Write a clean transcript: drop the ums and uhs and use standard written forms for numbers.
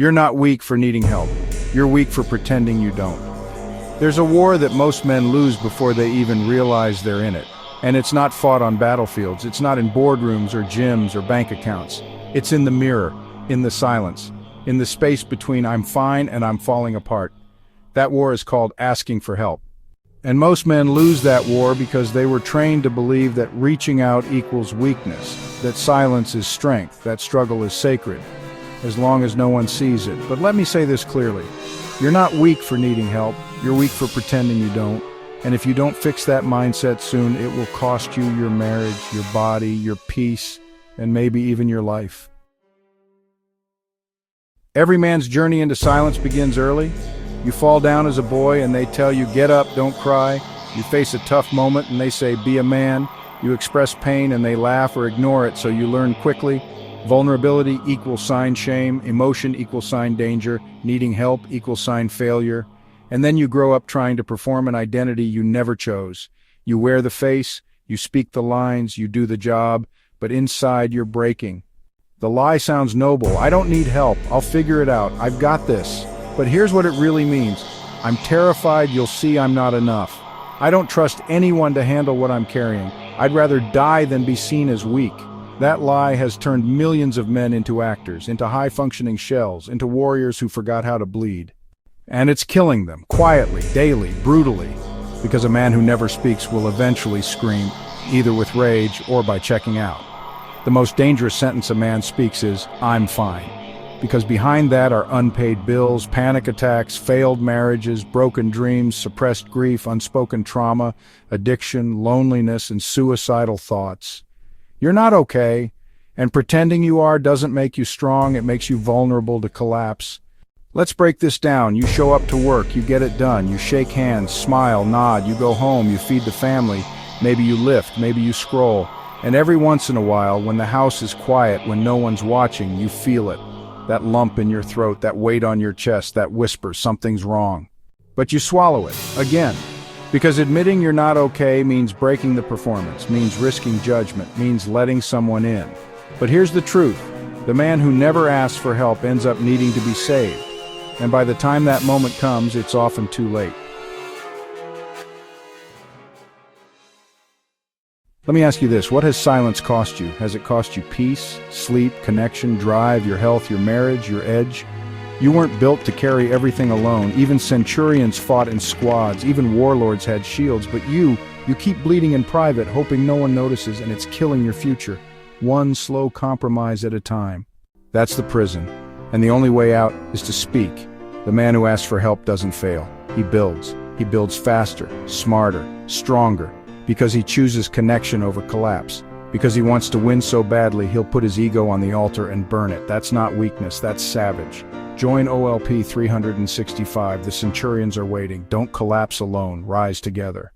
You're not weak for needing help. You're weak for pretending you don't. There's a war that most men lose before they even realize they're in it. And it's not fought on battlefields. It's not in boardrooms or gyms or bank accounts. It's in the mirror, in the silence, in the space between I'm fine and I'm falling apart. That war is called asking for help. And most men lose that war because they were trained to believe that reaching out equals weakness, that silence is strength, that struggle is sacred, as long as no one sees it. But let me say this clearly. You're not weak for needing help. You're weak for pretending you don't. And if you don't fix that mindset soon, it will cost you your marriage, your body, your peace, and maybe even your life. Every man's journey into silence begins early. You fall down as a boy and they tell you, get up, don't cry. You face a tough moment and they say, be a man. You express pain and they laugh or ignore it, so you learn quickly. Vulnerability equals sign shame, emotion equals sign danger, needing help equals sign failure. And then you grow up trying to perform an identity you never chose. You wear the face, you speak the lines, you do the job, but inside you're breaking. The lie sounds noble. I don't need help. I'll figure it out. I've got this. But here's what it really means. I'm terrified you'll see I'm not enough. I don't trust anyone to handle what I'm carrying. I'd rather die than be seen as weak. That lie has turned millions of men into actors, into high-functioning shells, into warriors who forgot how to bleed. And it's killing them, quietly, daily, brutally, because a man who never speaks will eventually scream, either with rage or by checking out. The most dangerous sentence a man speaks is, I'm fine. Because behind that are unpaid bills, panic attacks, failed marriages, broken dreams, suppressed grief, unspoken trauma, addiction, loneliness, and suicidal thoughts. You're not okay, and pretending you are doesn't make you strong, it makes you vulnerable to collapse. Let's break this down. You show up to work, you get it done, you shake hands, smile, nod, you go home, you feed the family, maybe you lift, maybe you scroll. And every once in a while, when the house is quiet, when no one's watching, you feel it. That lump in your throat, that weight on your chest, that whisper, something's wrong. But you swallow it, again. Because admitting you're not okay means breaking the performance, means risking judgment, means letting someone in. But here's the truth. The man who never asks for help ends up needing to be saved. And by the time that moment comes, it's often too late. Let me ask you this, what has silence cost you? Has it cost you peace, sleep, connection, drive, your health, your marriage, your edge? You weren't built to carry everything alone. Even centurions fought in squads, even warlords had shields, but you keep bleeding in private, hoping no one notices, and it's killing your future. One slow compromise at a time. That's the prison, and the only way out is to speak. The man who asks for help doesn't fail. He builds. He builds faster, smarter, stronger. Because he chooses connection over collapse. Because he wants to win so badly, he'll put his ego on the altar and burn it. That's not weakness, that's savage. Join OLP 365. The Centurions are waiting. Don't collapse alone. Rise together.